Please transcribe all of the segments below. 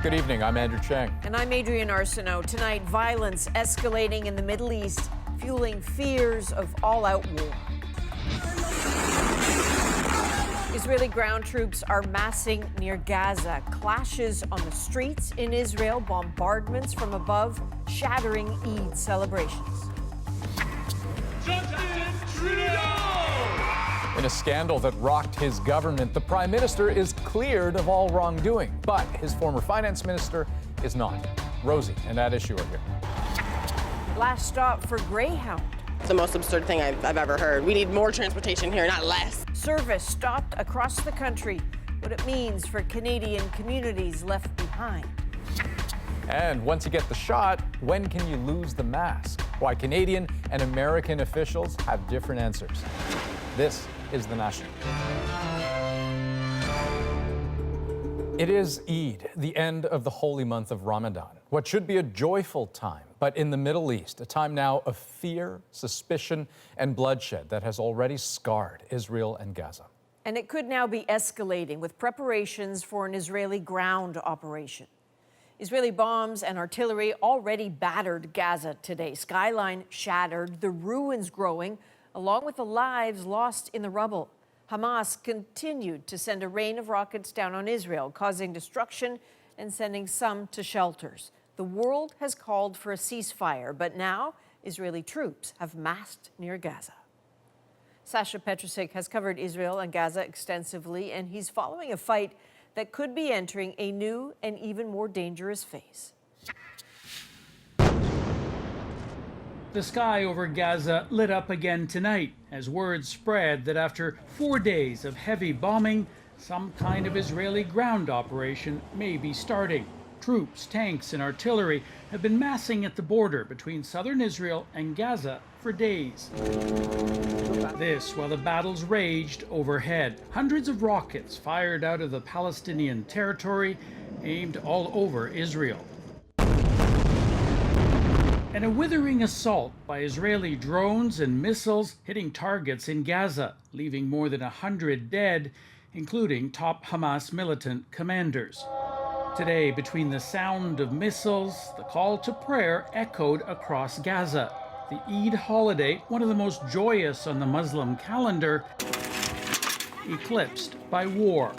Good evening, I'm Andrew Chang. And I'm Adrienne Arsenault. Tonight, violence escalating in the Middle East, fueling fears of all-out war. Israeli ground troops are massing near Gaza. Clashes on the streets in Israel, bombardments from above, shattering Eid celebrations. Justin Trudeau! In a scandal that rocked his government, the Prime Minister is cleared of all wrongdoing, but his former finance minister is not. Rosie and that issue are here. Last stop for Greyhound. It's the most absurd thing I've ever heard. We need more transportation here, not less. Service stopped across the country. What it means for Canadian communities left behind. And once you get the shot, when can you lose the mask? Why Canadian and American officials have different answers. This is The National. It is Eid, the end of the holy month of Ramadan. What should be a joyful time, but in the Middle East, a time now of fear, suspicion, and bloodshed that has already scarred Israel and Gaza. And it could now be escalating with preparations for an Israeli ground operation. Israeli bombs and artillery already battered Gaza today. Skyline shattered, the ruins growing, along with the lives lost in the rubble. Hamas continued to send a rain of rockets down on Israel, causing destruction and sending some to shelters. The world has called for a ceasefire, but now Israeli troops have massed near Gaza. Sasha Petrusik has covered Israel and Gaza extensively, and he's following a fight that could be entering a new and even more dangerous phase. The sky over Gaza lit up again tonight as word spread that after 4 days of heavy bombing, some kind of Israeli ground operation may be starting. Troops, tanks, and artillery have been massing at the border between southern Israel and Gaza for days. This while the battles raged overhead. Hundreds of rockets fired out of the Palestinian territory, aimed all over Israel. And a withering assault by Israeli drones and missiles hitting targets in Gaza, leaving more than 100 dead, including top Hamas militant commanders. Today, between the sound of missiles, the call to prayer echoed across Gaza. The Eid holiday, one of the most joyous on the Muslim calendar, eclipsed by war.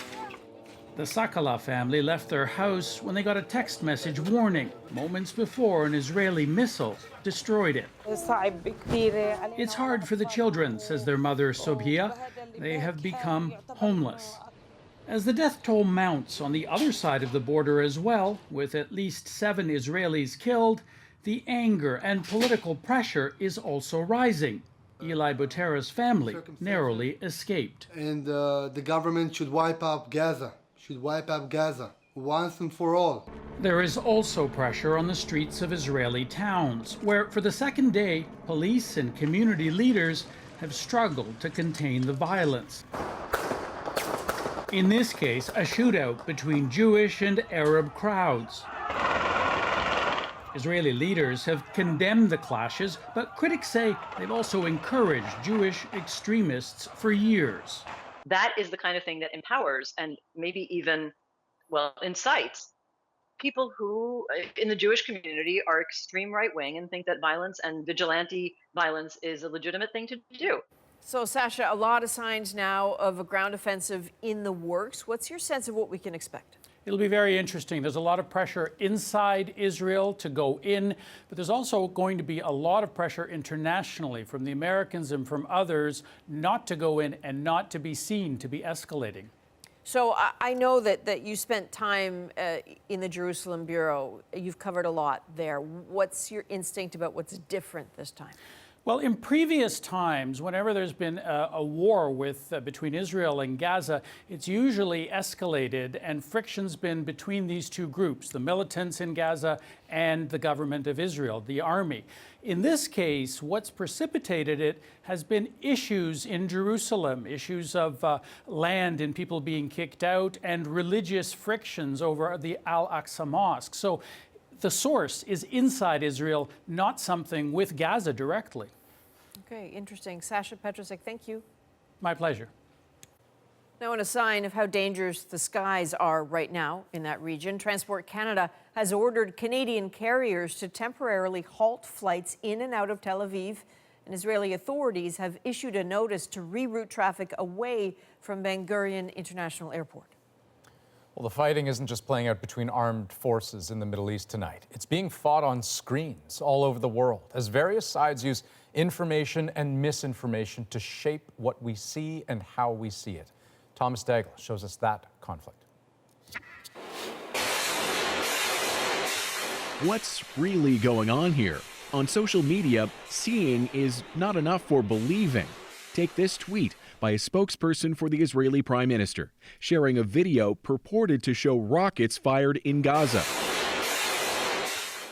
The Sakala family left their house when they got a text message warning moments before an Israeli missile destroyed it. It's hard for the children, says their mother Sobhia. They have become homeless. As the death toll mounts on the other side of the border as well, with at least 7 Israelis killed, the anger and political pressure is also rising. Eli Butera's family narrowly escaped. And the government should wipe out Gaza. Once and for all. There is also pressure on the streets of Israeli towns, where for the second day, police and community leaders have struggled to contain the violence. In this case, a shootout between Jewish and Arab crowds. Israeli leaders have condemned the clashes, but critics say they've also encouraged Jewish extremists for years. That is the kind of thing that empowers and maybe even, incites people who in the Jewish community are extreme right-wing and think that violence and vigilante violence is a legitimate thing to do. So, Sasha, a lot of signs now of a ground offensive in the works. What's your sense of what we can expect? It'll be very interesting. There's a lot of pressure inside Israel to go in, but there's also going to be a lot of pressure internationally from the Americans and from others not to go in and not to be seen to be escalating. So I know that you spent time in the Jerusalem Bureau. You've covered a lot there. What's your instinct about what's different this time? Well, in previous times, whenever there's been a war between Israel and Gaza, it's usually escalated and friction's been between these two groups, the militants in Gaza and the government of Israel, the army. In this case, what's precipitated it has been issues in Jerusalem, issues of land and people being kicked out and religious frictions over the Al-Aqsa Mosque. So the source is inside Israel, not something with Gaza directly. Okay, interesting. Sasha Petrusik, thank you. My pleasure. Now, in a sign of how dangerous the skies are right now in that region, Transport Canada has ordered Canadian carriers to temporarily halt flights in and out of Tel Aviv, and Israeli authorities have issued a notice to reroute traffic away from Ben Gurion International Airport. Well, the fighting isn't just playing out between armed forces in the Middle East tonight. It's being fought on screens all over the world as various sides use information and misinformation to shape what we see and how we see it. Thomas Daigle shows us that conflict. What's really going on here? On social media, seeing is not enough for believing. Take this tweet by a spokesperson for the Israeli Prime Minister, sharing a video purported to show rockets fired in Gaza.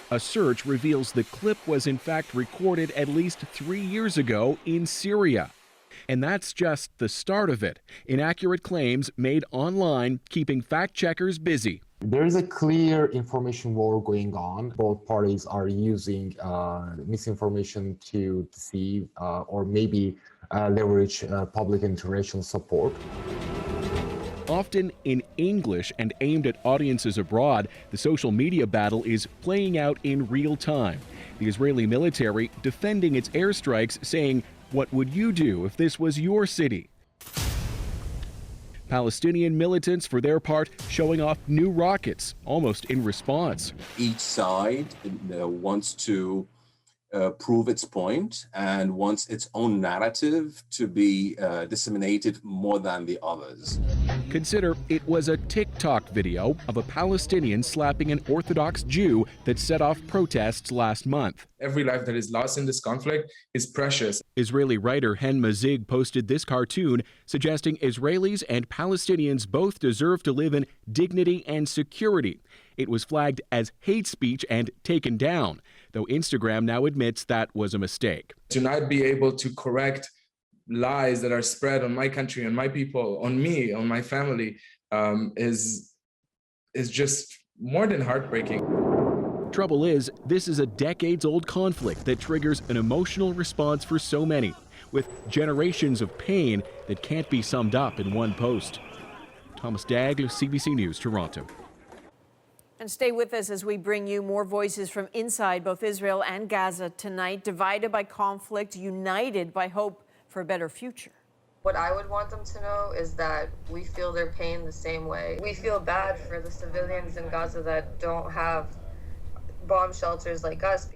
A search reveals the clip was in fact recorded at least 3 years ago in Syria. And that's just the start of it. Inaccurate claims made online, keeping fact checkers busy. There is a clear information war going on. Both parties are using misinformation to deceive or maybe leverage public international support. Often in English and aimed at audiences abroad, the social media battle is playing out in real time. The Israeli military defending its airstrikes, saying, "What would you do if this was your city?" Palestinian militants, for their part, showing off new rockets, almost in response. Each side wants to prove its point and wants its own narrative to be disseminated more than the others. Consider it was a TikTok video of a Palestinian slapping an Orthodox Jew that set off protests last month. Every life that is lost in this conflict is precious. Israeli writer Hen Mazig posted this cartoon suggesting Israelis and Palestinians both deserve to live in dignity and security. It was flagged as hate speech and taken down, though Instagram now admits that was a mistake. To not be able to correct lies that are spread on my country, on my people, on me, on my family, is just more than heartbreaking. Trouble is, this is a decades-old conflict that triggers an emotional response for so many, with generations of pain that can't be summed up in one post. Thomas Daigle, CBC News, Toronto. And stay with us as we bring you more voices from inside both Israel and Gaza tonight, divided by conflict, united by hope for a better future. What I would want them to know is that we feel their pain the same way. We feel bad for the civilians in Gaza that don't have bomb shelters like us.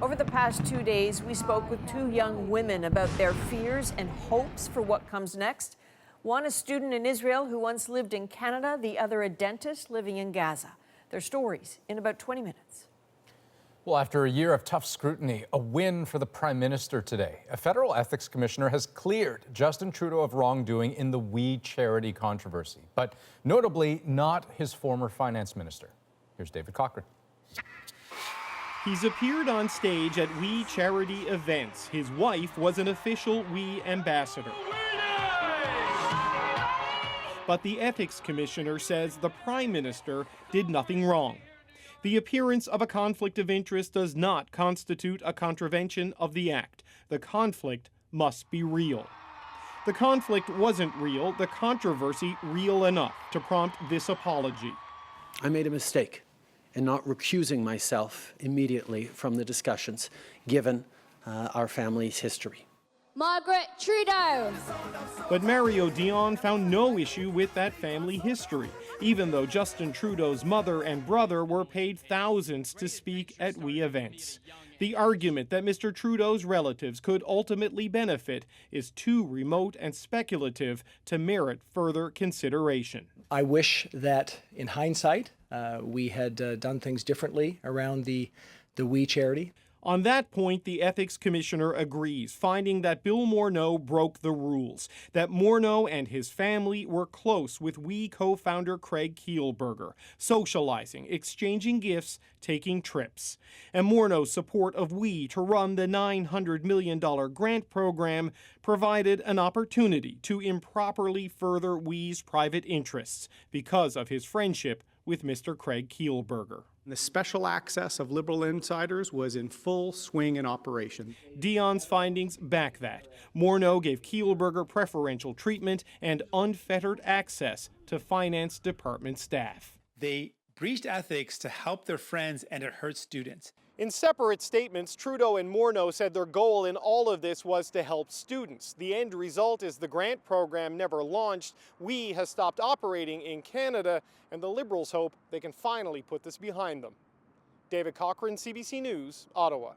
Over the past 2 days, we spoke with two young women about their fears and hopes for what comes next. One a student in Israel who once lived in Canada, the other a dentist living in Gaza. Their stories in about 20 minutes. Well, after a year of tough scrutiny, a win for the Prime Minister today. A federal ethics commissioner has cleared Justin Trudeau of wrongdoing in the We Charity controversy, but notably not his former finance minister. Here's David Cochran. He's appeared on stage at We Charity events. His wife was an official We ambassador. But the ethics commissioner says the Prime Minister did nothing wrong. The appearance of a conflict of interest does not constitute a contravention of the Act. The conflict must be real. The conflict wasn't real, the controversy real enough to prompt this apology. I made a mistake in not recusing myself immediately from the discussions, given our family's history. Margaret Trudeau. But Mario Dion found no issue with that family history, even though Justin Trudeau's mother and brother were paid thousands to speak at We events. The argument that Mr. Trudeau's relatives could ultimately benefit is too remote and speculative to merit further consideration. I wish that, in hindsight, we had done things differently around the We Charity. On that point, the ethics commissioner agrees, finding that Bill Morneau broke the rules, that Morneau and his family were close with We co-founder Craig Kielburger, socializing, exchanging gifts, taking trips. And Morneau's support of We to run the $900 million grant program provided an opportunity to improperly further We's private interests because of his friendship with Mr. Craig Kielburger. The special access of Liberal insiders was in full swing and operation. Dion's findings back that. Morneau gave Kielburger preferential treatment and unfettered access to finance department staff. They breached ethics to help their friends, and it hurt students. In separate statements, Trudeau and Morneau said their goal in all of this was to help students. The end result is the grant program never launched. WE has stopped operating in Canada, and the Liberals hope they can finally put this behind them. David Cochran, CBC News, Ottawa.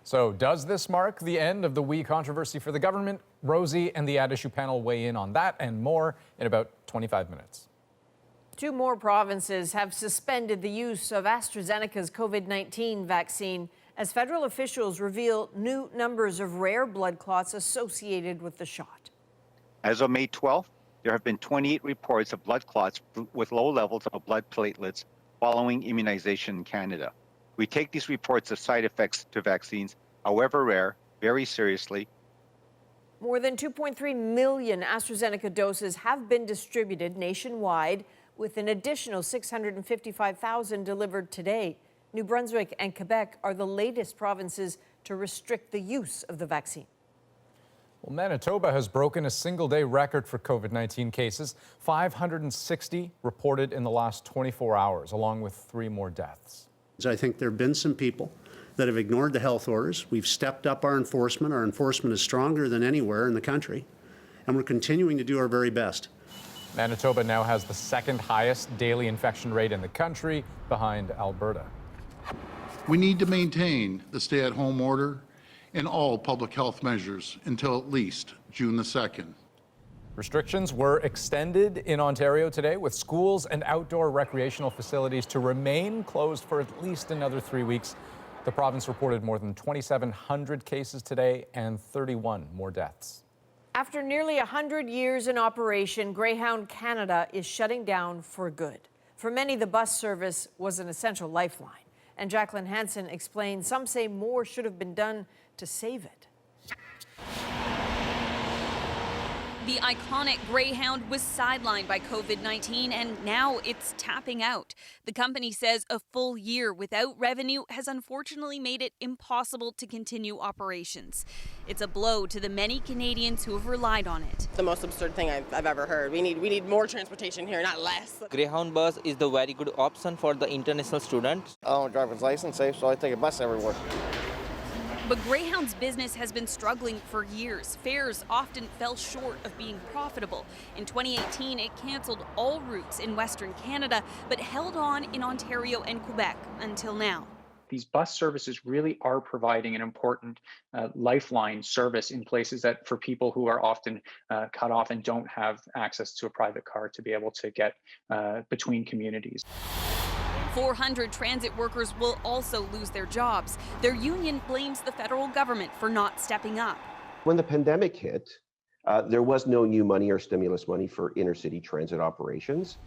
So does this mark the end of the WE controversy for the government? Rosie and the At Issue panel weigh in on that and more in about 25 minutes. 2 more provinces have suspended the use of AstraZeneca's COVID-19 vaccine as federal officials reveal new numbers of rare blood clots associated with the shot. As of May 12th, there have been 28 reports of blood clots with low levels of blood platelets following immunization in Canada. We take these reports of side effects to vaccines, however rare, very seriously. More than 2.3 million AstraZeneca doses have been distributed nationwide, with an additional 655,000 delivered today. New Brunswick and Quebec are the latest provinces to restrict the use of the vaccine. Well, Manitoba has broken a single-day record for COVID-19 cases, 560 reported in the last 24 hours, along with 3 more deaths. I think there have been some people that have ignored the health orders. We've stepped up our enforcement. Our enforcement is stronger than anywhere in the country, and we're continuing to do our very best. Manitoba now has the 2nd highest daily infection rate in the country, behind Alberta. We need to maintain the stay-at-home order and all public health measures until at least June the 2nd. Restrictions were extended in Ontario today, with schools and outdoor recreational facilities to remain closed for at least another 3 weeks. The province reported more than 2,700 cases today and 31 more deaths. After nearly 100 years in operation, Greyhound Canada is shutting down for good. For many, the bus service was an essential lifeline. And Jacqueline Hansen explains some say more should have been done to save it. The iconic Greyhound was sidelined by COVID-19 and now it's tapping out. The company says a full year without revenue has unfortunately made it impossible to continue operations. It's a blow to the many Canadians who have relied on it. The most absurd thing I've ever heard. We need more transportation here, not less. Greyhound bus is the very good option for the international students. I don't drive a license safe, so I take a bus everywhere. But Greyhound's business has been struggling for years. Fares often fell short of being profitable. In 2018, it canceled all routes in Western Canada, but held on in Ontario and Quebec until now. These bus services really are providing an important lifeline service in places that for people who are often cut off and don't have access to a private car to be able to get between communities. 400 transit workers will also lose their jobs. Their union blames the federal government for not stepping up. When the pandemic hit, there was no new money or stimulus money for inner-city transit operations.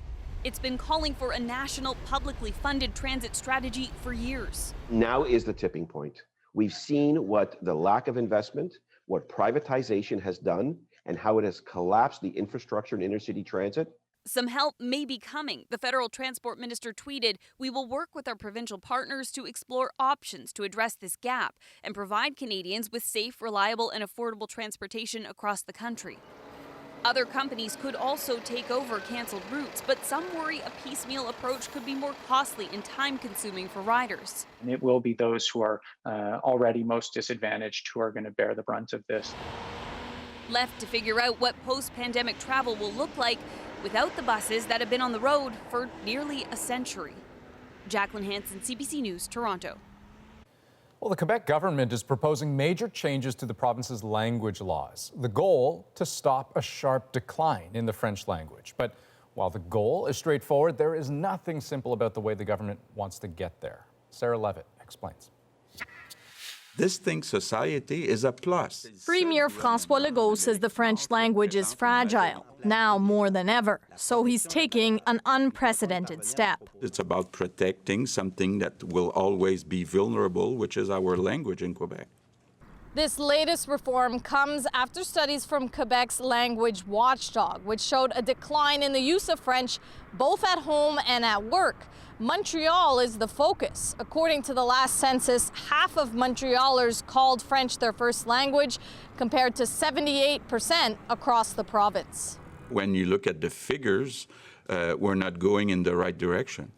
It's been calling for a national, publicly funded transit strategy for years. Now is the tipping point. We've seen what the lack of investment, what privatization has done, and how it has collapsed the infrastructure in inner-city transit. Some help may be coming. The federal transport minister tweeted, "We will work with our provincial partners to explore options to address this gap and provide Canadians with safe, reliable, and affordable transportation across the country." Other companies could also take over canceled routes, but some worry a piecemeal approach could be more costly and time-consuming for riders. And it will be those who are already most disadvantaged who are going to bear the brunt of this. Left to figure out what post-pandemic travel will look like without the buses that have been on the road for nearly a century. Jacqueline Hansen, CBC News, Toronto. Well, the Quebec government is proposing major changes to the province's language laws. The goal, to stop a sharp decline in the French language. But while the goal is straightforward, there is nothing simple about the way the government wants to get there. Sarah Levitt explains. Distinct society is a plus. Premier François Legault says the French language is fragile, now more than ever, so he's taking an unprecedented step. It's about protecting something that will always be vulnerable, which is our language in Quebec. This latest reform comes after studies from Quebec's language watchdog, which showed a decline in the use of French both at home and at work. Montreal is the focus. According to the last census, half of Montrealers called French their first language, compared to 78% across the province. When you look at the figures, we're not going in the right direction.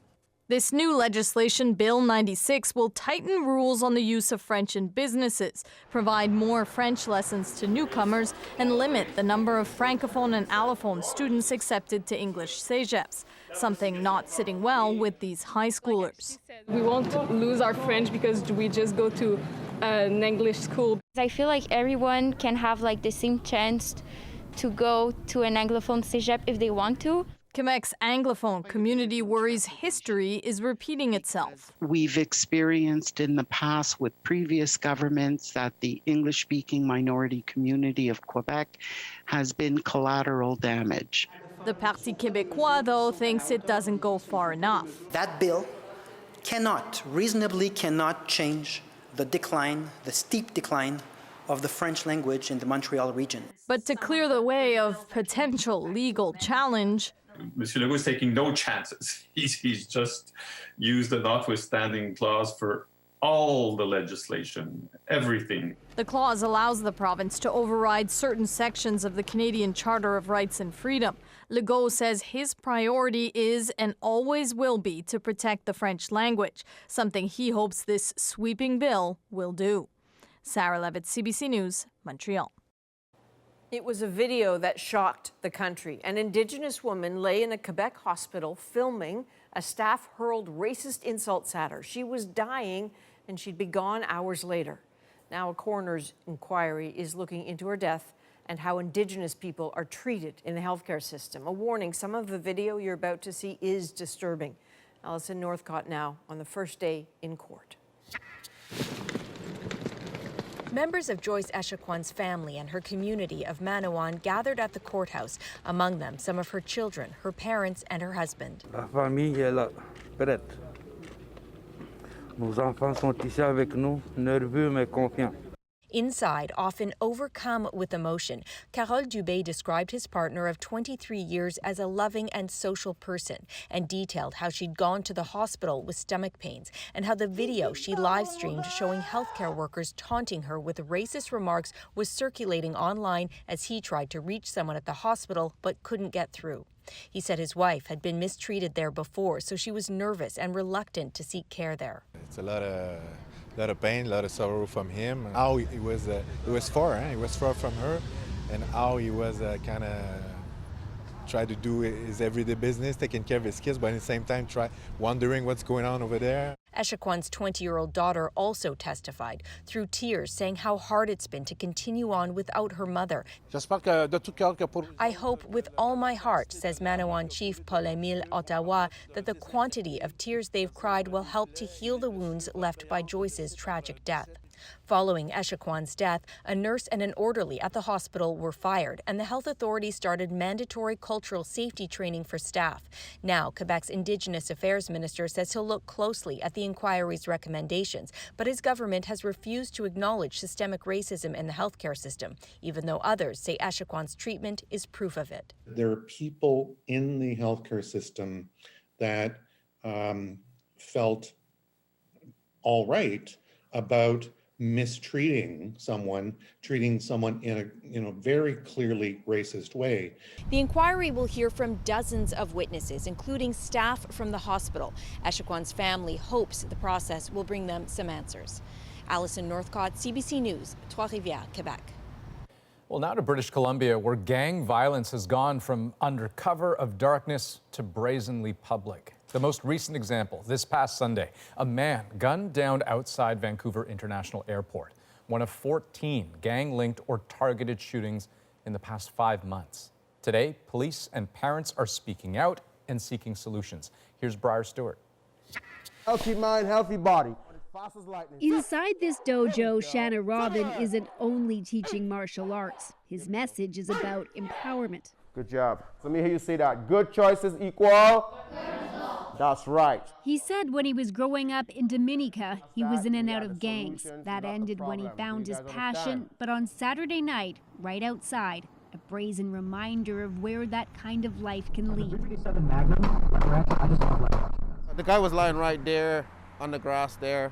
This new legislation, Bill 96, will tighten rules on the use of French in businesses, provide more French lessons to newcomers, and limit the number of Francophone and Allophone students accepted to English cégeps, something not sitting well with these high schoolers. We won't lose our French because we just go to an English school. I feel like everyone can have like the same chance to go to an Anglophone cégep if they want to. Quebec's Anglophone community worries history is repeating itself. We've experienced in the past with previous governments that the English-speaking minority community of Quebec has been collateral damage. The Parti Québécois, though, thinks it doesn't go far enough. That bill reasonably cannot change the steep decline of the French language in the Montreal region. But to clear the way of potential legal challenge, Monsieur Legault is taking no chances. He's just used the notwithstanding clause for all the legislation, everything. The clause allows the province to override certain sections of the Canadian Charter of Rights and Freedom. Legault says his priority is and always will be to protect the French language, something he hopes this sweeping bill will do. Sarah Levitt, CBC News, Montreal. It was a video that shocked the country. An Indigenous woman lay in a Quebec hospital filming a staff hurled racist insults at her. She was dying and she'd be gone hours later. Now a coroner's inquiry is looking into her death and how Indigenous people are treated in the healthcare system. A warning, some of the video you're about to see is disturbing. Alison Northcott now on the first day in court. Members of Joyce Echaquan's family and her community of Manitoba gathered at the courthouse, among them some of her children, her parents, and her husband. La famille est là, prête. Nos enfants sont ici avec nous, nerveux mais confiants. Inside, often overcome with emotion, Carole Dubé described his partner of 23 years as a loving and social person and detailed how she'd gone to the hospital with stomach pains and how the video she live-streamed showing healthcare workers taunting her with racist remarks was circulating online as he tried to reach someone at the hospital but couldn't get through. He said his wife had been mistreated there before, so she was nervous and reluctant to seek care there. It's a lot of pain, a lot of sorrow from him. How it was far from her, and how he was kind of try to do his everyday business, taking care of his kids, but at the same time wondering what's going on over there. Echaquan's 20-year-old daughter also testified, through tears, saying how hard it's been to continue on without her mother. I hope with all my heart, says Manitoba Chief Paul-Émile Ottawa, that the quantity of tears they've cried will help to heal the wounds left by Joyce's tragic death. Following Echaquan's death, a nurse and an orderly at the hospital were fired, and the health authorities started mandatory cultural safety training for staff. Now, Quebec's Indigenous Affairs Minister says he'll look closely at the inquiry's recommendations, but his government has refused to acknowledge systemic racism in the healthcare system, even though others say Echaquan's treatment is proof of it. There are people in the healthcare system that felt all right about mistreating someone, treating someone in a very clearly racist way. The inquiry will hear from dozens of witnesses, including staff from the hospital. Echaquan's family hopes the process will bring them some answers. Alison Northcott, CBC News, Trois-Rivières, Quebec. Well, now to British Columbia, where gang violence has gone from under cover of darkness to brazenly public. The most recent example, this past Sunday, a man gunned down outside Vancouver International Airport, one of 14 gang-linked or targeted shootings in the past 5 months. Today, police and parents are speaking out and seeking solutions. Here's Briar Stewart. Healthy mind, healthy body. Inside this dojo, Shanna Robin isn't only teaching martial arts. His message is about empowerment. Good job. Let me hear you say that. Good choices equal. That's right. He said when he was growing up in Dominica, he was in and out of gangs. That ended when he found his passion. But on Saturday night, right outside, a brazen reminder of where that kind of life can lead. The guy was lying right there on the grass there.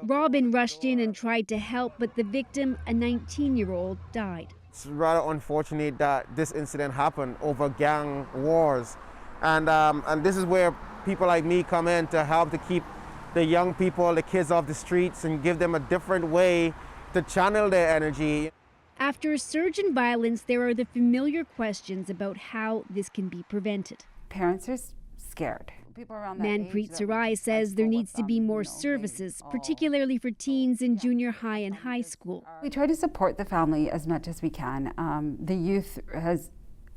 Robin rushed in and tried to help, but the victim, a 19-year-old, died. It's rather unfortunate that this incident happened over gang wars. And this is where people like me come in to help to keep the young people, the kids off the streets and give them a different way to channel their energy. After a surge in violence, there are the familiar questions about how this can be prevented. Parents are scared. Manpreet Sarai says there needs to be more services, particularly for teens in junior high and high school. We try to support the family as much as we can. The youth has,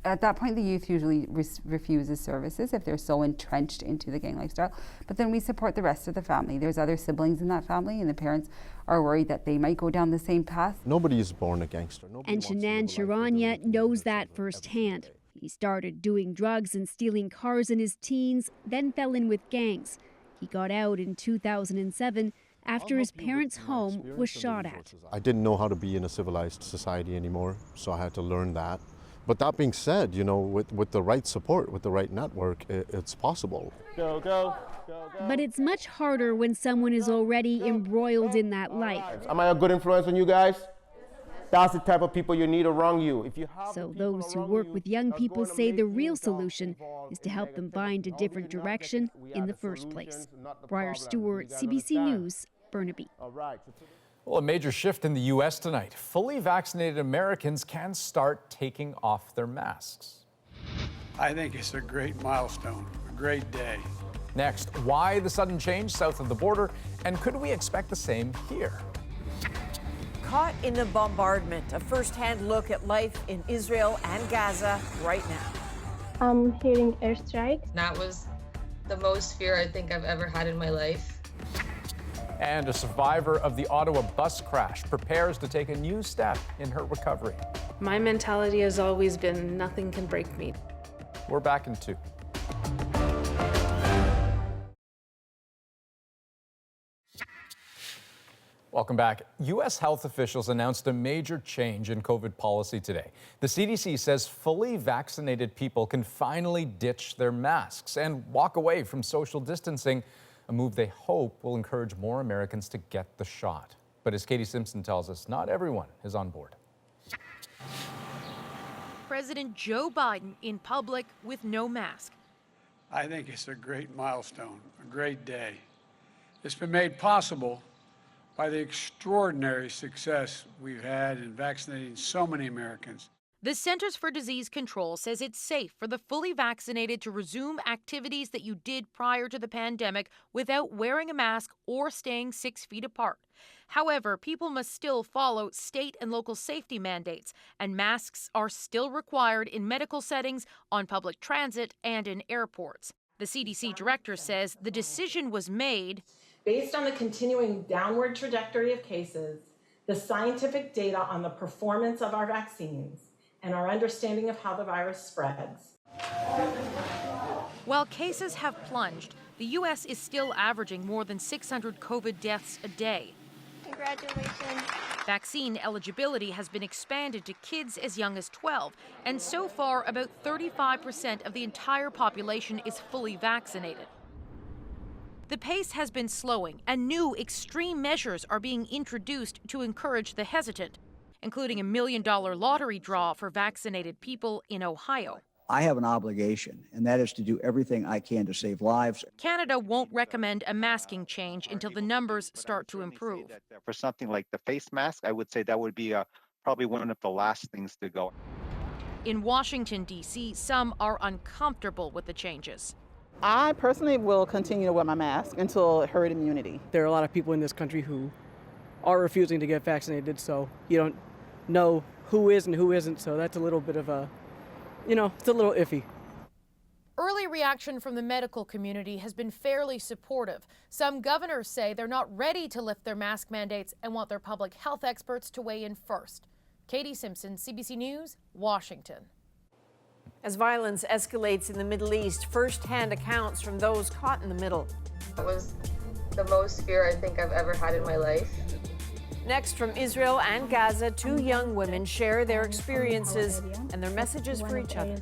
at that point, the youth usually refuses services if they're so entrenched into the gang lifestyle. But then we support the rest of the family. There's other siblings in that family, and the parents are worried that they might go down the same path. Nobody is born a gangster. And Shanann Sharanya knows that firsthand. He started doing drugs and stealing cars in his teens, then fell in with gangs. He got out in 2007 after his parents' home was shot at. I didn't know how to be in a civilized society anymore, so I had to learn that. But that being said, you know, with the right support, with the right network, it's possible. Go, go, go, go. But it's much harder when someone is already embroiled in that life. Am I a good influence on you guys? That's the type of people you need around you. So those who work with young people say the real solution is to help them find a different direction in the first place. Briar Stewart, CBC News, Burnaby. Well, a major shift in the U.S. tonight. Fully vaccinated Americans can start taking off their masks. I think it's a great milestone, a great day. Next, why the sudden change south of the border, and could we expect the same here? Caught in the bombardment, a first-hand look at life in Israel and Gaza right now. I'm hearing airstrikes. That was the most fear I think I've ever had in my life. And a survivor of the Ottawa bus crash prepares to take a new step in her recovery. My mentality has always been nothing can break me. We're back in 2. Welcome back. U.S. health officials announced a major change in COVID policy today. The CDC says fully vaccinated people can finally ditch their masks and walk away from social distancing, a move they hope will encourage more Americans to get the shot. But as Katie Simpson tells us, not everyone is on board. President Joe Biden in public with no mask. I think it's a great milestone, a great day. It's been made possible by the extraordinary success we've had in vaccinating so many Americans. The Centers for Disease Control says it's safe for the fully vaccinated to resume activities that you did prior to the pandemic without wearing a mask or staying 6 feet apart. However, people must still follow state and local safety mandates, and masks are still required in medical settings, on public transit, and in airports. The CDC director says the decision was made based on the continuing downward trajectory of cases, the scientific data on the performance of our vaccines, and our understanding of how the virus spreads. While cases have plunged, the U.S. is still averaging more than 600 COVID deaths a day. Congratulations. Vaccine eligibility has been expanded to kids as young as 12, and so far about 35% of the entire population is fully vaccinated. The pace has been slowing, and new extreme measures are being introduced to encourage the hesitant, including a $1 million lottery draw for vaccinated people in Ohio. I have an obligation, and that is to do everything I can to save lives. Canada won't recommend a masking change until the numbers start to improve. For something like the face mask, I would say that would be probably one of the last things to go. In Washington, D.C., some are uncomfortable with the changes. I personally will continue to wear my mask until herd immunity. There are a lot of people in this country who are refusing to get vaccinated, so you don't know who is and who isn't, so that's a little bit of a, it's a little iffy. Early reaction from the medical community has been fairly supportive. Some governors say they're not ready to lift their mask mandates and want their public health experts to weigh in first. Katie Simpson, CBC News, Washington. As violence escalates in the Middle East, first-hand accounts from those caught in the middle. That was the most fear I think I've ever had in my life. Next, from Israel and Gaza, two young women share their experiences and their messages for each other.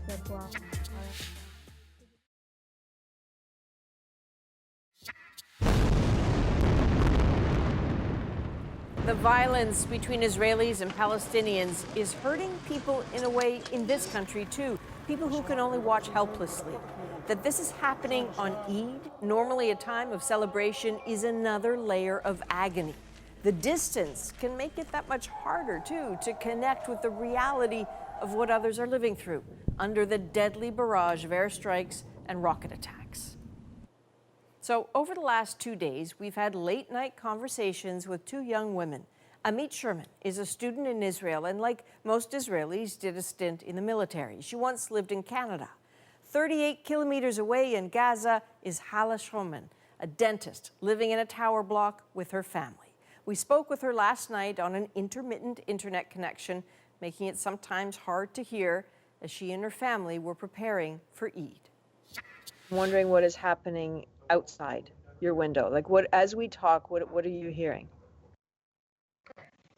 The violence between Israelis and Palestinians is hurting people in a way in this country, too. People who can only watch helplessly. That this is happening on Eid, normally a time of celebration, is another layer of agony. The distance can make it that much harder, too, to connect with the reality of what others are living through under the deadly barrage of airstrikes and rocket attacks. So over the last 2 days, we've had late-night conversations with two young women. Amit Sherman is a student in Israel and, like most Israelis, did a stint in the military. She once lived in Canada. 38 kilometers away in Gaza is Hala Shroman, a dentist living in a tower block with her family. We spoke with her last night on an intermittent internet connection, making it sometimes hard to hear as she and her family were preparing for Eid. I'm wondering what is happening outside your window. Like, what, as we talk, what are you hearing?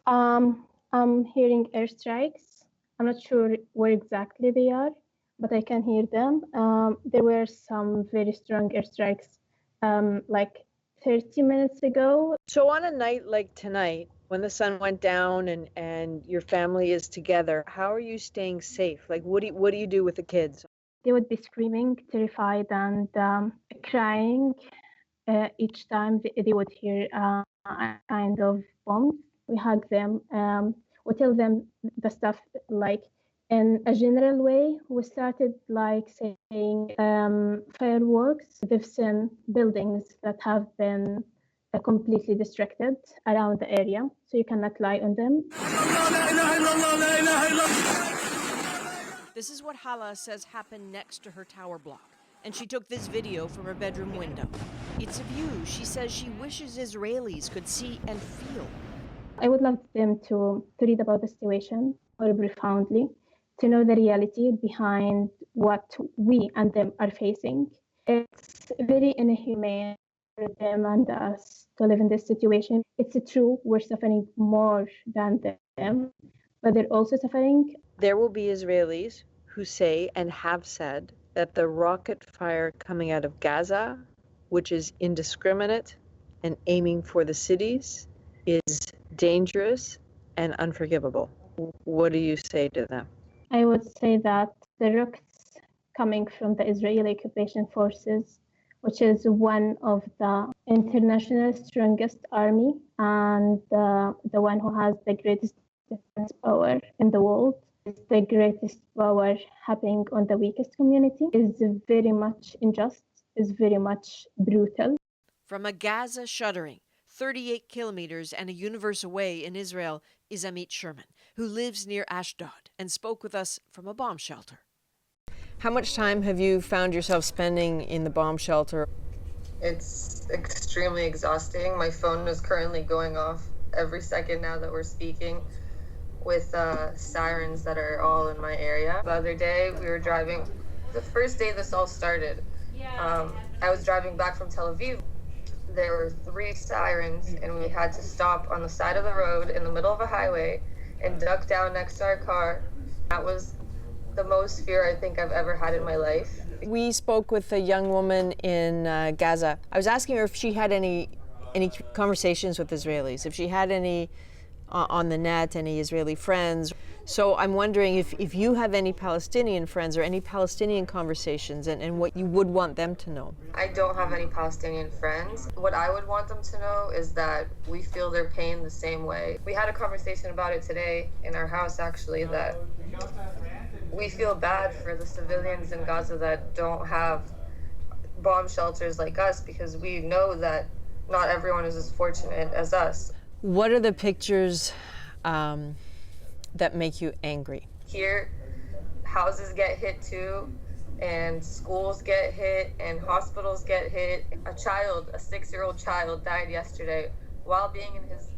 I'm hearing airstrikes. I'm not sure where exactly they are, but I can hear them. There were some very strong airstrikes like 30 minutes ago. So on a night like tonight, when the sun went down and your family is together, how are you staying safe? Like, what do you do with the kids? They would be screaming, terrified, and crying each time they would hear a kind of bombs. We hug them. We tell them the stuff like in a general way. We started like saying fireworks. They've seen buildings that have been completely destructed around the area, so you cannot lie on them. This is what Hala says happened next to her tower block, and she took this video from her bedroom window. It's a view she says she wishes Israelis could see and feel. I would love them to read about the situation more profoundly, to know the reality behind what we and them are facing. It's very inhumane for them and us to live in this situation. It's true, we're suffering more than them, but they're also suffering. There will be Israelis who say and have said that the rocket fire coming out of Gaza, which is indiscriminate and aiming for the cities, is dangerous and unforgivable. What do you say to them? I would say that the rockets coming from the Israeli occupation forces, which is one of the international strongest army and the one who has the greatest defense power in the world, is the greatest power happening on the weakest community, is very much unjust, is very much brutal. From a Gaza shuddering 38 kilometers and a universe away in Israel is Amit Sherman, who lives near Ashdod and spoke with us from a bomb shelter. How much time have you found yourself spending in the bomb shelter? It's extremely exhausting. My phone is currently going off every second now that we're speaking, with sirens that are all in my area. The other day we were driving, the first day this all started, I was driving back from Tel Aviv. There were 3 sirens and we had to stop on the side of the road in the middle of a highway and duck down next to our car. That was the most fear I think I've ever had in my life. We spoke with a young woman in Gaza. I was asking her if she had any conversations with Israelis, if she had any on the net, any Israeli friends. So I'm wondering if you have any Palestinian friends or any Palestinian conversations and what you would want them to know. I don't have any Palestinian friends. What I would want them to know is that we feel their pain the same way. We had a conversation about it today in our house, actually, that we feel bad for the civilians in Gaza that don't have bomb shelters like us, because we know that not everyone is as fortunate as us. What are the pictures that make you angry? Here, houses get hit too, and schools get hit, and hospitals get hit. A 6-year-old child died yesterday while being in his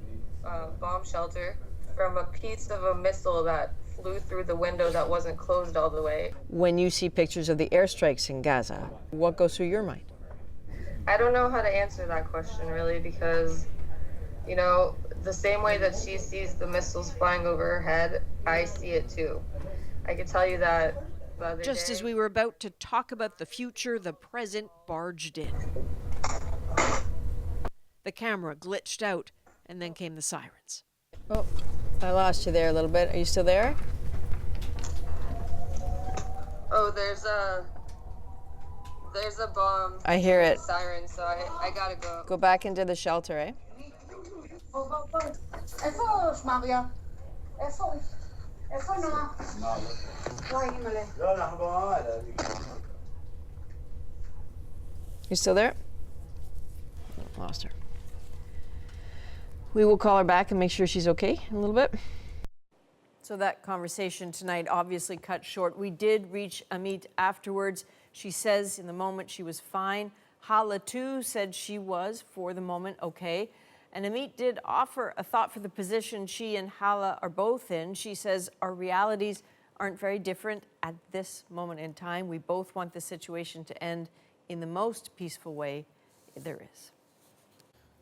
bomb shelter from a piece of a missile that flew through the window that wasn't closed all the way. When you see pictures of the airstrikes in Gaza, what goes through your mind? I don't know how to answer that question really, because, you know, the same way that she sees the missiles flying over her head, I see it too. I can tell you that the other Just day, as we were about to talk about the future, the present barged in. The camera glitched out, and then came the sirens. Oh, I lost you there a little bit. Are you still there? oh, there's a bomb. I hear it. Siren, so I gotta go. Go back into the shelter, eh? You still there? Lost her. We will call her back and make sure she's okay in a little bit. So that conversation tonight obviously cut short. We did reach Amit afterwards. She says in the moment she was fine. Hala too said she was, for the moment, okay. And Amit did offer a thought for the position she and Hala are both in. She says our realities aren't very different at this moment in time. We both want the situation to end in the most peaceful way there is.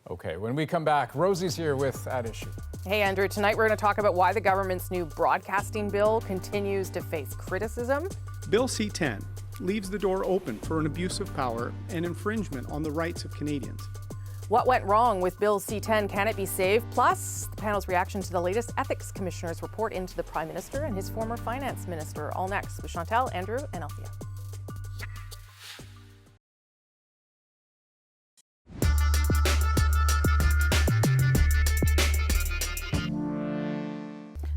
Okay, when we come back, Rosie's here with At Issue. Hey, Andrew, tonight we're going to talk about why the government's new broadcasting bill continues to face criticism. Bill C-10 leaves the door open for an abuse of power and infringement on the rights of Canadians. What went wrong with Bill C-10? Can it be saved? Plus, the panel's reaction to the latest ethics commissioner's report into the Prime Minister and his former finance minister. All next with Chantal, Andrew, and Althea.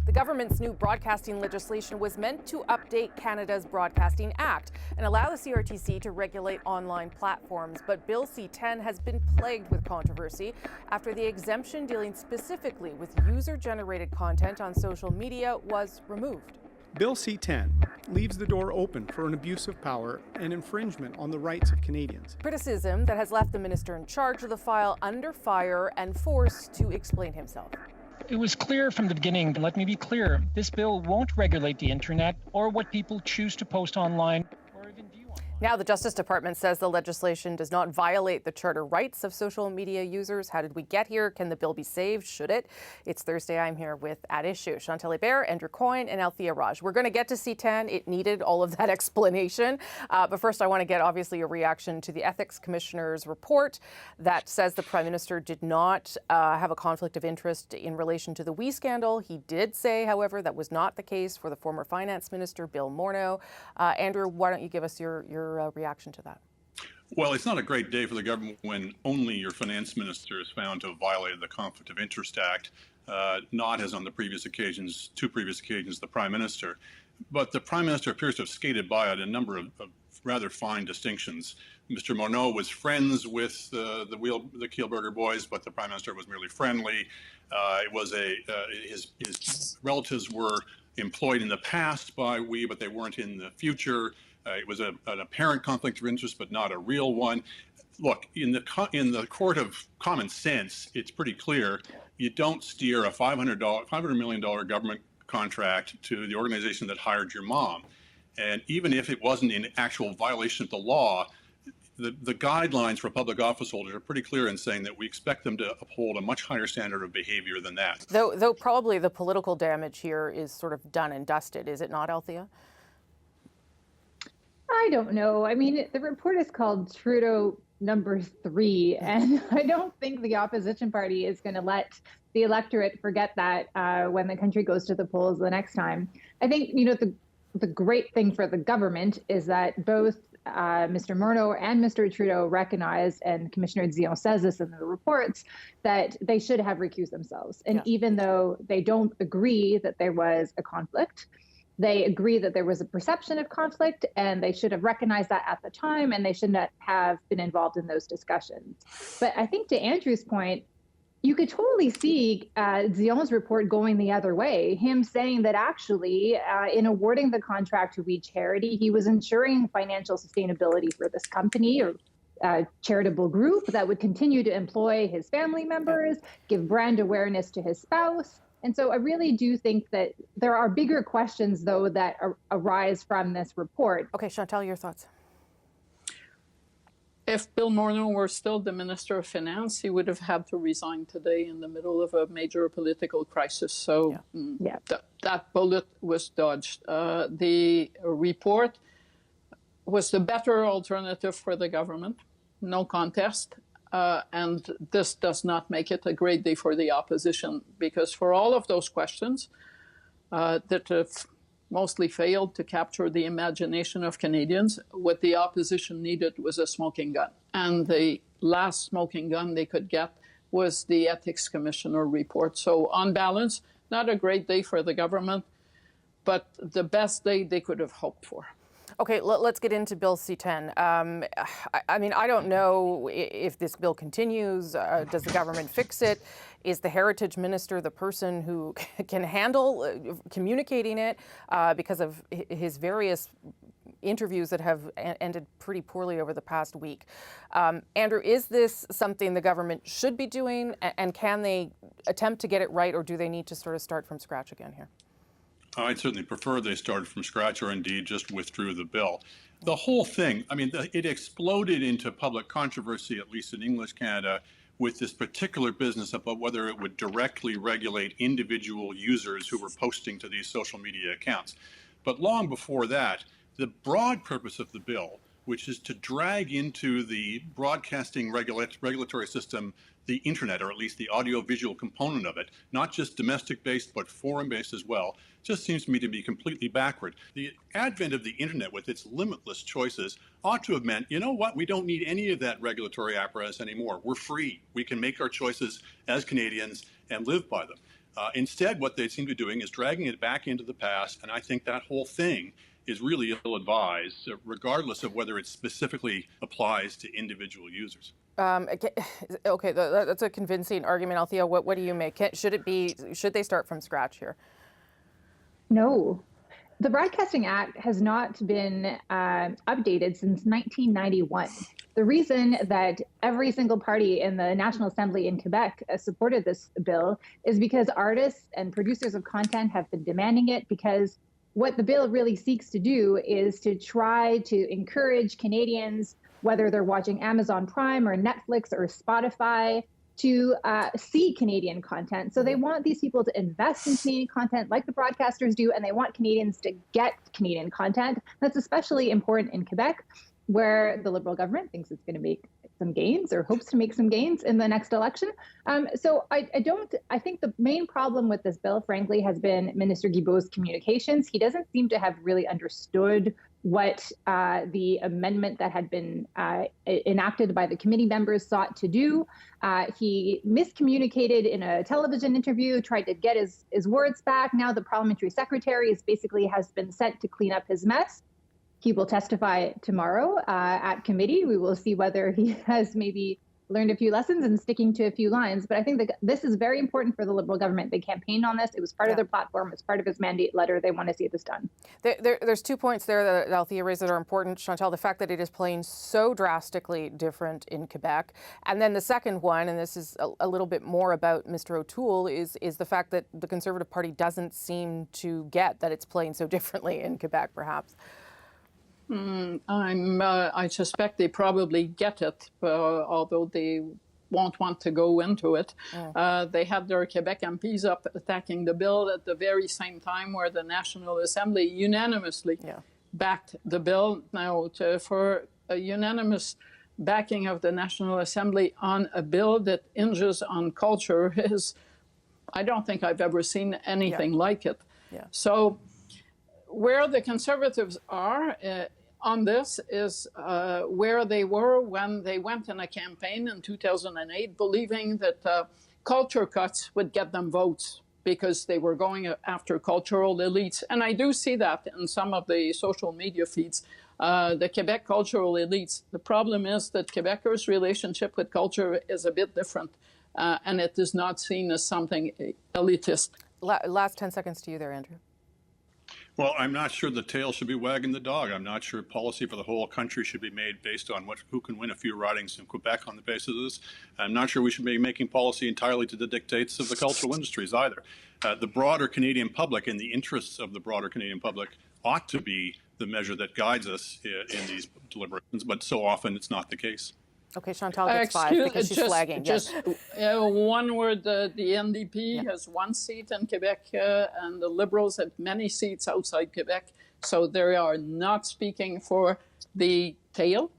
The government's new broadcasting legislation was meant to update Canada's Broadcasting Act and allow the CRTC to regulate online platforms. But Bill C-10 has been plagued with controversy after the exemption dealing specifically with user-generated content on social media was removed. Bill C-10 leaves the door open for an abuse of power and infringement on the rights of Canadians. Criticism that has left the minister in charge of the file under fire and forced to explain himself. It was clear from the beginning, but let me be clear, this bill won't regulate the internet or what people choose to post online or even view online. Now the Justice Department says the legislation does not violate the charter rights of social media users. How did we get here? Can the bill be saved? Should it? It's Thursday. I'm here with At Issue, Chantal Hébert, Andrew Coyne, and Althea Raj. We're going to get to C-10. It needed all of that explanation. But first, I want to get obviously a reaction to the Ethics Commissioner's report that says the Prime Minister did not have a conflict of interest in relation to the WE scandal. He did say, however, that was not the case for the former Finance Minister, Bill Morneau. Andrew, why don't you give us your reaction to that? Well, it's not a great day for the government when only your finance minister is found to have violated the Conflict of Interest Act, not as on the previous occasions, two previous occasions, the Prime Minister. But the Prime Minister appears to have skated by at a number of rather fine distinctions. Mr. Morneau was friends with the Kielburger boys, but the Prime Minister was merely friendly. His relatives were employed in the past by WE, but they weren't in the future. It was an apparent conflict of interest, but not a real one. Look, in the court of common sense, it's pretty clear you don't steer a $500 million government contract to the organization that hired your mom. And even if it wasn't in actual violation of the law, the guidelines for public office holders are pretty clear in saying that we expect them to uphold a much higher standard of behavior than that. Though probably the political damage here is sort of done and dusted, is it not, Althea? I don't know. I mean, the report is called Trudeau #3, and I don't think the opposition party is going to let the electorate forget that when the country goes to the polls the next time. I think, you know, the great thing for the government is that both Mr. Morneau and Mr. Trudeau recognized, and Commissioner Dion says this in the reports, that they should have recused themselves. And even though they don't agree that there was a conflict, they agree that there was a perception of conflict, and they should have recognized that at the time, and they should not have been involved in those discussions. But I think to Andrew's point, you could totally see Dion's report going the other way, him saying that actually in awarding the contract to We Charity, he was ensuring financial sustainability for this company or charitable group that would continue to employ his family members, give brand awareness to his spouse, And so I really do think that there are bigger questions, though, that arise from this report. Okay, Chantal, your thoughts. If Bill Morneau were still the Minister of Finance, he would have had to resign today in the middle of a major political crisis. So that bullet was dodged. The report was the better alternative for the government, no contest. And this does not make it a great day for the opposition, because for all of those questions that have mostly failed to capture the imagination of Canadians, what the opposition needed was a smoking gun. And the last smoking gun they could get was the Ethics Commissioner report. So on balance, not a great day for the government, but the best day they could have hoped for. Okay, let's get into Bill C-10. I mean, I don't know if this bill continues. Does the government fix it? Is the Heritage Minister the person who can handle communicating it because of his various interviews that have ended pretty poorly over the past week? Andrew, is this something the government should be doing, and can they attempt to get it right, or do they need to sort of start from scratch again here? I'd certainly prefer they started from scratch or indeed just withdrew the bill. The whole thing, I mean, it exploded into public controversy, at least in English Canada, with this particular business about whether it would directly regulate individual users who were posting to these social media accounts. But long before that, the broad purpose of the bill, which is to drag into the broadcasting regulatory system the internet, or at least the audiovisual component of it, not just domestic-based, but foreign-based as well, just seems to me to be completely backward. The advent of the internet with its limitless choices ought to have meant, you know what, we don't need any of that regulatory apparatus anymore. We're free. We can make our choices as Canadians and live by them. Instead, what they seem to be doing is dragging it back into the past, and I think that whole thing is really ill-advised, regardless of whether it specifically applies to individual users. Okay, that's a convincing argument, Althea. What do you make? Should they start from scratch here? No. The Broadcasting Act has not been updated since 1991. The reason that every single party in the National Assembly in Quebec supported this bill is because artists and producers of content have been demanding it, because what the bill really seeks to do is to try to encourage Canadians, whether they're watching Amazon Prime or Netflix or Spotify, to see Canadian content. So they want these people to invest in Canadian content like the broadcasters do, and they want Canadians to get Canadian content. That's especially important in Quebec, where the Liberal government thinks it's going to make some gains, or hopes to make some gains in the next election. So I think the main problem with this bill, frankly, has been Minister Guilbeault's communications. He doesn't seem to have really understood what the amendment that had been enacted by the committee members sought to do. He miscommunicated in a television interview, tried to get his words back. Now the parliamentary secretary has been sent to clean up his mess. He will testify tomorrow at committee. We will see whether he has maybe learned a few lessons and sticking to a few lines. But I think that this is very important for the Liberal government. They campaigned on this. It was part of their platform. It's part of his mandate letter. They want to see this done. There's 2 points there that Althea raised that are important, Chantal. The fact that it is playing so drastically different in Quebec. And then the second one, and this is a little bit more about Mr. O'Toole, is the fact that the Conservative Party doesn't seem to get that it's playing so differently in Quebec, perhaps. I suspect they probably get it, although they won't want to go into it. They had their Quebec MPs up attacking the bill at the very same time where the National Assembly unanimously backed the bill. Now, for a unanimous backing of the National Assembly on a bill that hinges on culture I don't think I've ever seen anything like it. So where the Conservatives are on this is where they were when they went in a campaign in 2008, believing that culture cuts would get them votes because they were going after cultural elites. And I do see that in some of the social media feeds. The Quebec cultural elites. The problem is that Quebecers' relationship with culture is a bit different, and it is not seen as something elitist. Last 10 seconds to you there, Andrew. Well, I'm not sure the tail should be wagging the dog. I'm not sure policy for the whole country should be made based on who can win a few ridings in Quebec on the basis of this. I'm not sure we should be making policy entirely to the dictates of the cultural industries either. The broader Canadian public and the interests of the broader Canadian public ought to be the measure that guides us in these deliberations, but so often it's not the case. Okay, Chantal gets 5 because she's flagging. One word, the NDP has 1 seat in Quebec, and the Liberals have many seats outside Quebec. So they are not speaking for the tail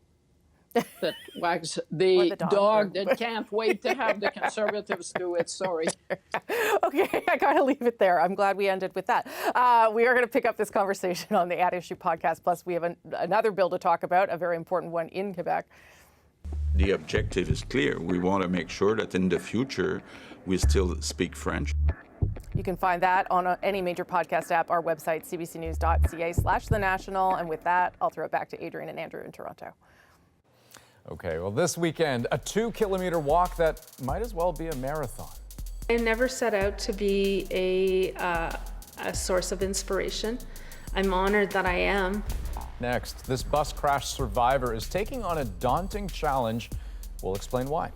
that wags the dog that can't wait to have the Conservatives do it. Sorry. Okay, I gotta leave it there. I'm glad we ended with that. We are going to pick up this conversation on the At Issue podcast. Plus, we have another bill to talk about, a very important one in Quebec. The objective is clear. We want to make sure that in the future we still speak French. You can find that on any major podcast app, our website, cbcnews.ca/thenational. And with that, I'll throw it back to Adrian and Andrew in Toronto. Okay, well, this weekend, a 2-kilometer walk that might as well be a marathon. I never set out to be a source of inspiration. I'm honored that I am. Next, this bus crash survivor is taking on a daunting challenge. We'll explain why.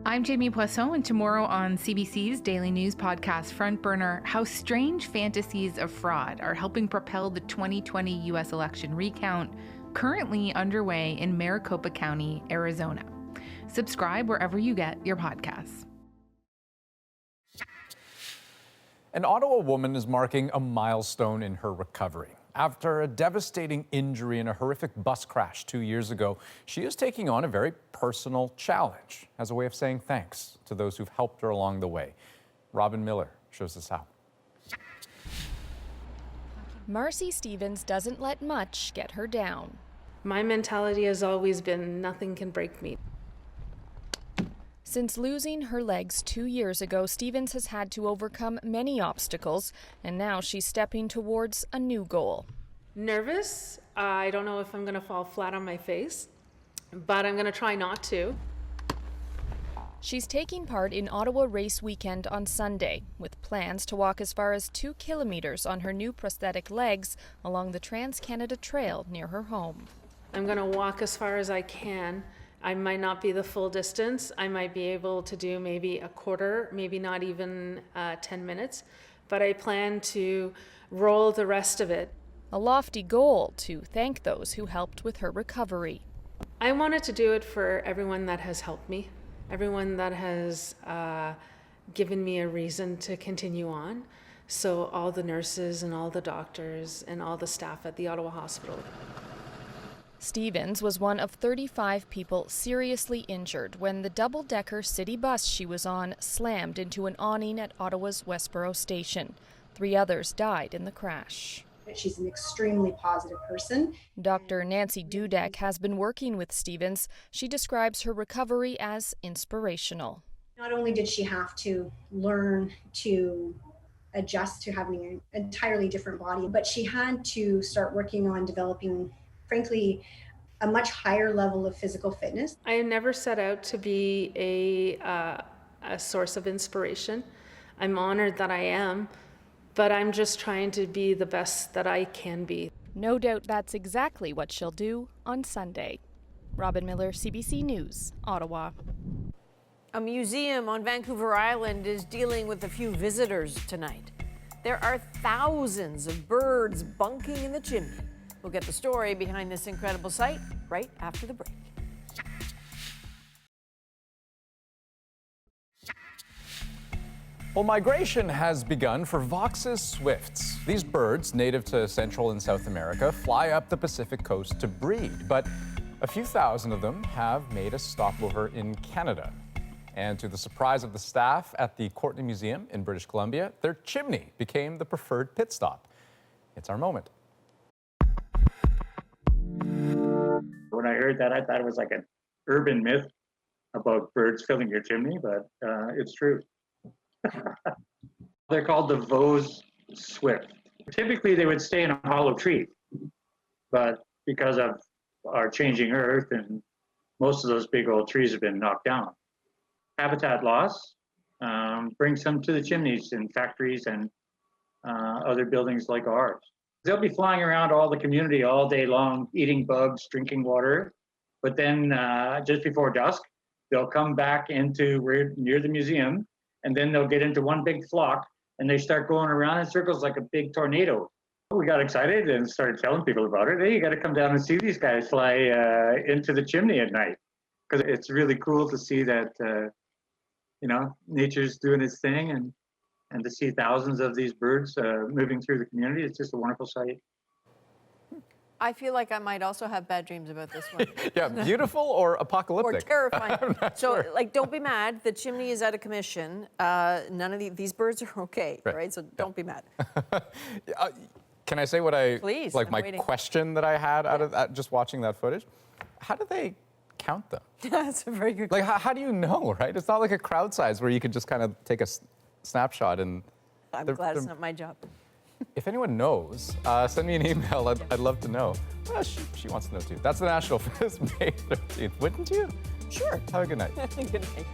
I'm Jamie Poisson, and tomorrow on CBC's Daily News podcast Front Burner, how strange fantasies of fraud are helping propel the 2020 U.S. election recount, currently underway in Maricopa County, Arizona. Subscribe wherever you get your podcasts. An Ottawa woman is marking a milestone in her recovery. After a devastating injury in a horrific bus crash 2 years ago, she is taking on a very personal challenge as a way of saying thanks to those who've helped her along the way. Robin Miller shows us how. Marcy Stevens doesn't let much get her down. My mentality has always been nothing can break me. Since losing her legs 2 years ago, Stevens has had to overcome many obstacles, and now she's stepping towards a new goal. Nervous. I don't know if I'm going to fall flat on my face, but I'm going to try not to. She's taking part in Ottawa Race Weekend on Sunday, with plans to walk as far as 2 kilometers on her new prosthetic legs along the Trans-Canada Trail near her home. I'm going to walk as far as I can. I might not be the full distance. I might be able to do maybe a quarter, maybe not even 10 minutes, but I plan to roll the rest of it. A lofty goal to thank those who helped with her recovery. I wanted to do it for everyone that has helped me, everyone that has given me a reason to continue on. So all the nurses and all the doctors and all the staff at the Ottawa Hospital. Stevens was one of 35 people seriously injured when the double-decker city bus she was on slammed into an awning at Ottawa's Westboro station. 3 others died in the crash. She's an extremely positive person. Dr. Nancy Dudek has been working with Stevens. She describes her recovery as inspirational. Not only did she have to learn to adjust to having an entirely different body, but she had to start working on developing, frankly, a much higher level of physical fitness. I never set out to be a source of inspiration. I'm honored that I am, but I'm just trying to be the best that I can be. No doubt that's exactly what she'll do on Sunday. Robin Miller, CBC News, Ottawa. A museum on Vancouver Island is dealing with a few visitors tonight. There are thousands of birds bunking in the chimney. We'll get the story behind this incredible sight right after the break. Well, migration has begun for Vox's swifts. These birds, native to Central and South America, fly up the Pacific coast to breed, but a few thousand of them have made a stopover in Canada. And to the surprise of the staff at the Courtney Museum in British Columbia, their chimney became the preferred pit stop. It's our moment. When I heard that, I thought it was like an urban myth about birds filling your chimney, but it's true. They're called the Vos swift. Typically, they would stay in a hollow tree, but because of our changing earth and most of those big old trees have been knocked down. Habitat loss brings them to the chimneys in factories and other buildings like ours. They'll be flying around all the community all day long, eating bugs, drinking water. But then just before dusk, they'll come back into near the museum, and then they'll get into one big flock, and they start going around in circles like a big tornado. We got excited and started telling people about it. Hey, you got to come down and see these guys fly into the chimney at night, because it's really cool to see that, nature's doing its thing, and to see thousands of these birds moving through the community. It's just a wonderful sight. I feel like I might also have bad dreams about this one. Yeah, beautiful or apocalyptic? Or terrifying. So, sure. don't be mad. The chimney is out of commission. None of these birds are okay, right? So don't be mad. Can I say what Please, like I'm my waiting. question that I had out of that, just watching that footage? How do they count them? That's a very good question. Like, how do you know, right? It's not like a crowd size where you could just kind of take a snapshot and... I'm glad it's not my job. If anyone knows, send me an email. I'd love to know. Well, she wants to know too. That's the National Fist, May 13th. Wouldn't you? Sure. Have a good night. Good night.